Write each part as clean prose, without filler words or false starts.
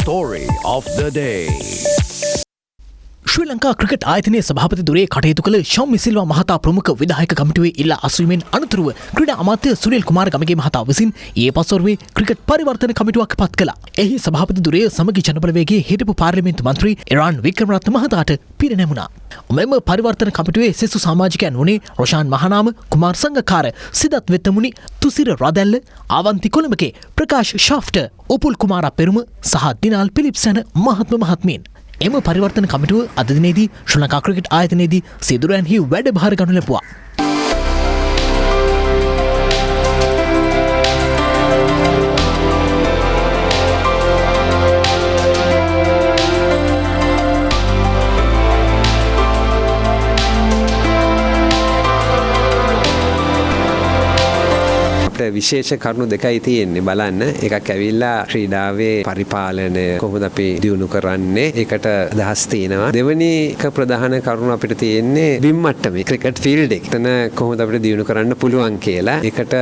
Story of the day. Sri Lanka cricket ආයතනයේ සභාපති ධුරයේ කටයුතු කළ ශම්මි සිල්වා මහතා ප්‍රමුඛ විධායක කමිටුවේ ඉල්ලා අසුවීමෙන් අනතුරුව ක්‍රීඩා අමාත්‍ය සුනිල් කුමාර ගමගේ මහතා විසින් ඊයේ පස්වරුවේ ක්‍රිකට් පරිවර්තන කමිටුවක් පත් කළා. එහි සභාපති ධුරය සමගි ජනබලවේගයේ හිටපු පාර්ලිමේන්තු මන්ත්‍රී ඉරාන් වික්‍රමරත්න මහතාට පිරිනැමුණා. මෙම පරිවර්තන කමිටුවේ සෙසු සමාජිකයන් වුණේ රොෂාන් මහනාම, කුමාර් සංගකාර, සිදත් වෙත්තමුනි, තුසිර රදැල්ල, ආවන්ති කොළඹගේ ප්‍රකාශ් ශාෆ්ට, උපුල් කුමාර පෙරුම සහ දිනාල් පිලිප්ස් යන මහත්ම මහත්මීන්. එම පරිවර්තන කමිටුව අද දිනේදී ශ්‍රී ලංකා ක්‍රිකට් ආයතනයේදී සිදුරයන්හි වැඩභාර ගනු ලැබුවා. විශේෂ කරුණු දෙකයි තියෙන්නේ බලන්න. එකක් ඇවිල්ලා ක්‍රීඩාවේ පරිපාලනය කොහොමද අපි දියුණු කරන්නේ, ඒකට අදහස් තියෙනවා. දෙවෙනි එක ප්‍රධාන කරුණ අපිට තියෙන්නේ බිම් මට්ටමේ ක්‍රිකට් ෆීල්ඩ් එක. එතන කොහොමද අපිට දියුණු කරන්න පුළුවන් කියලා. ඒකට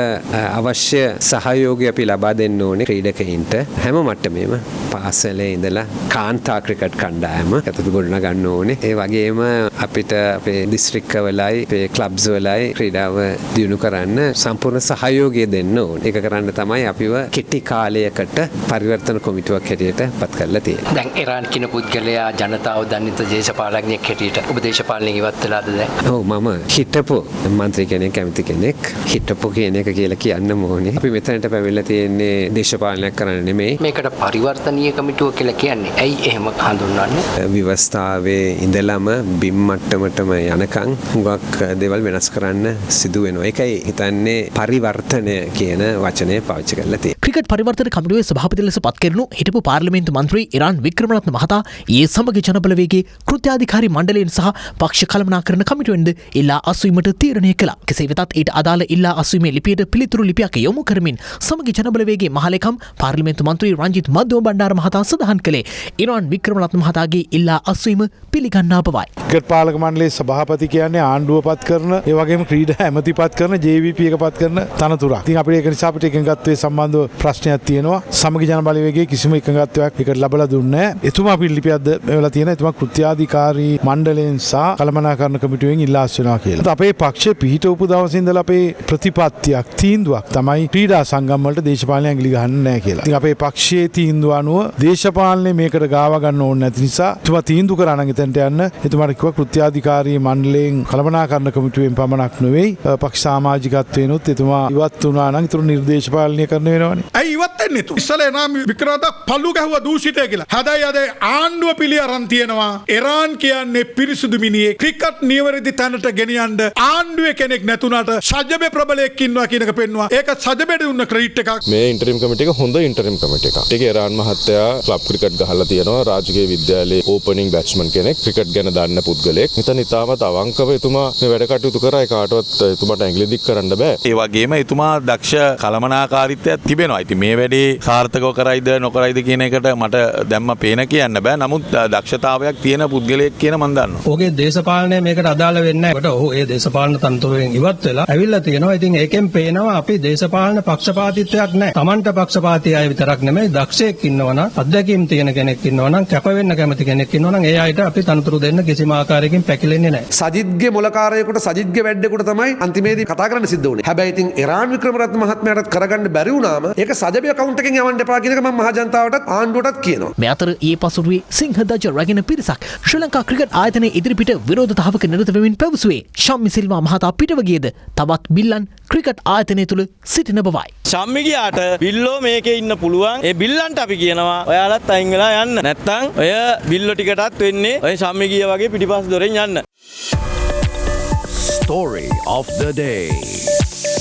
අවශ්‍ය සහයෝගය අපි ලබා දෙන්න ඕනේ ක්‍රීඩකයින්ට හැම මට්ටමේම. පාසලේ ඉඳලා කාන්තා ක්‍රිකට් කණ්ඩායම අතට ගොඩනගා ගන්න ඕනේ. ඒ වගේම අපිට අපේ දිස්ත්‍රික්කවලයි අපේ ක්ලබ්ස් වලයි ක්‍රීඩාව දියුණු කරන්න සම්පූර්ණ සහයෝගය දෙන්න ඕනේ. ඒක කරන්න තමයි අපිව කෙටි කාලයකට පරිවර්තන කොමිටුවක් හැටියට පත් කරලා තියෙන්නේ. දැන් ඉරාන් කියන පුද්ගලයා ජනතාව දන්නිත දේශපාලඥයෙක් හැටියට ඔබ දේශපාලනයෙන් ඉවත් වෙලාද දැන්? ඔව් මම හිටපු මන්ත්‍රී කෙනෙක්, කැමති කෙනෙක්. හිටපු කියන එක කියලා කියන්න ඕනේ. අපි මෙතනට පැමිණලා තියෙන්නේ දේශපාලනයක් කරන්න නෙමෙයි. මේකට පරිවර්තනීය කමිටුව කියලා කියන්නේ. ඇයි එහෙම හඳුන්වන්නේ? ව්‍යවස්ථාවේ ඉඳලම බිම් මට්ටමටම යනකම් හුඟක් දේවල් වෙනස් කරන්න සිදු වෙනවා. ඒකයි හිතන්නේ පරිවර්තනය කියන වචනය පාවිච්චි කරලා තියෙන්නේ. ක්‍රිකට් පරිවර්තන කමිටුවේ සභාපති ලෙස පත් කෙරුණු හිටපු පාර්ලිමේන්තු මන්ත්‍රී ඉරාන් වික්‍රමරත්න මහතා ඊයේ සමග ජනබලවේගයේ කෘත්‍යාධිකාරී මණ්ඩලයෙන් සහ පක්ෂ කළමනාකරණ කමිටුවෙන්ද ඉල්ලා අස්වීමට තීරණය කළා. කෙසේ වෙතත් ඊට අදාළ ඉල්ලා අස්වීමේ ලිපියට පිළිතුරු ලිපියක් යොමු කරමින් සමග ජනබලවේගයේ මහලේකම් පාර්ලිමේන්තු මන්ත්‍රී රංජිත් මද්දෝ බණ්ඩාර මහතා සඳහන් කළේ ඉරාන් වික්‍රමරත්න මහතාගේ ඉල්ලා අස්වීම පිළිගන්නා බවයි. ක්‍රිකට් පාලක මණ්ඩලයේ සභාපති කියන්නේ ආණ්ඩුව පත් කරන, ඒ වගේම ක්‍රීඩා ඇමති පත් කරන, JVP එක පත් කරන තනතුරක්. ඉතින් අපිට ඒක නිසා අපිට එකඟත්වයේ සම්බන්ධව ප්‍රශ්නයක් තියෙනවා. සමගි ජනබලවේගයේ කිසිම එකඟත්වයක් එකට ලැබලා දුන්නේ නැහැ. එතුමා පිළිපියක්ද වෙලා තියෙනවා. එතුමා කෘත්‍යාධිකාරී මණ්ඩලයෙන් සහ කළමනාකරණ කමිටුවෙන් ඉල්ලා අස්වෙනවා කියලා. අපේ පක්ෂයේ පිහිටවපු දවසේ ඉඳලා අපේ ප්‍රතිපත්තියක්, තීන්දුවක් තමයි ක්‍රීඩා සංගම් වලට දේශපාලනය ඇඟිලි ගහන්න නැහැ කියලා. ඉතින් අපේ පක්ෂයේ තීන්දුව අනුව දේශපාලනේ මේකට ගාව ගන්න ඕනේ නැති නිසා එතුමා තීන්දුව කරා නම් එතනට යන්න. එතුමාට කිව්වා කෘත්‍යාධිකාරී මණ්ඩලයෙන් කළමනාකරණ කමිටුවෙන් පමණක් නෙවෙයි පක්ෂ සමාජිකත්වයෙන්ුත් එතුමා ඉවත් වුණා නම් ඊටු නිර්දේශ පාලනය කරන්න වෙනවනේ. ඇයි ඉවත් වෙන්නේ තු? ඉස්සලා එනාම වික්‍රමරත්න පල්ලු ගැහුවා දූෂිතය කියලා. හැබැයි අද ආණ්ඩුව පිළි අරන් තියෙනවා. ඉරාන් කියන්නේ පිරිසුදු මිනිහෙක්. ක්‍රිකට් නියවැරදි තැනට ගෙනියන්න ආණ්ඩුවේ කෙනෙක් නැතුණාට සජ්ජබේ ප්‍රබලයෙක් ඉන්නවා කියන එක පෙන්නවා. ඒක සජ්ජබේට දුන්න ක්‍රෙඩිට් එකක්. මේ ඉන්ටරිම් කමිටු එක හොඳ ඉන්ටරිම් කමිටු එකක්. ඒකේ ඉරාන් මහත්තයා ක්ලබ් ක්‍රිකට් ගහලා තියෙනවා. රාජකීය විද්‍යාලයේ ඕපනින් බැට්ස්මන් කෙනෙක්. ක්‍රිකට් ගැන දන්න පුද්ගලයෙක්. මෙතන ඉතාමත් අවංකව එතුමා මේ වැඩ කටයුතු කරා. ඒ කාටවත් එතුමාට ඇඟිලි දික් කරන්න බෑ. ඒ වගේම එතුමා දක්ෂ කළමනාකාරීත්වයක් තිබෙනවා. ඉතින් මේ වැඩේ සාර්ථකව කරයිද නොකරයිද කියන එකට මට දැම්ම පේන කියන්න බෑ. නමුත් දක්ෂතාවයක් තියෙන පුද්ගලයෙක් කියන මම දන්නවා. ඔහුගේ දේශපාලනය මේකට අදාළ වෙන්නේ නැහැ. ඔහු ඒ දේශපාලන තනතුරෙන් ඉවත් වෙලා ඇවිල්ලා තියෙනවා. ඉතින් ඒකෙන් පේනවා අපි දේශපාලන පක්ෂපාතීත්වයක් නැහැ. Tamanට පක්ෂපාතී අය විතරක් නෙමෙයි දක්ෂයෙක් ඉන්නවනම්, අත්දැකීම් තියෙන කෙනෙක් ඉන්නවනම්, කැප වෙන්න කැමති කෙනෙක් ඉන්නවනම් ඒ අයට අපි තනතුරු දෙන්න කිසිම ආකාරයකින් පැකිලෙන්නේ නැහැ. සජිත්ගේ මොලකාරයෙකුට, සජිත්ගේ වැඩේකට තමයි අන්තිමේදී කතා කරන්න සිද්ධ වුණේ. හැබැයි ඉතින් ඉරාන් වික්‍රමරත්න මහත්මයාට කරගන්න බැරි වුණාම ඒක සජබේ account එකෙන් යවන්න එපා කියන එක මම මහ ජනතාවටත් ආණ්ඩුවටත් කියනවා. මේ අතර ඊයේ පසුරුවේ සිංහදජ රැගෙන පිරිසක් ශ්‍රී ලංකා ක්‍රිකට් ආයතනයේ ඉදිරිපිට විරෝධතාවක නිරත වෙමින් පැවසුවේ ශම්මි සිල්වා මහතා පිටව ගියද තවත් බිල්ලන් ක්‍රිකට් ආයතනය තුල සිටින බවයි. ශම්මි ගියාට බිල්ලෝ මේකේ ඉන්න පුළුවන්. ඒ බිල්ලන්ට අපි කියනවා ඔයාලත් අයින් වෙලා යන්න. නැත්තම් ඔය බිල්ලෝ ටිකටත් වෙන්නේ ඔය ශම්මි ගියා වගේ පිටිපස්ස දොරෙන් යන්න. Story of the day.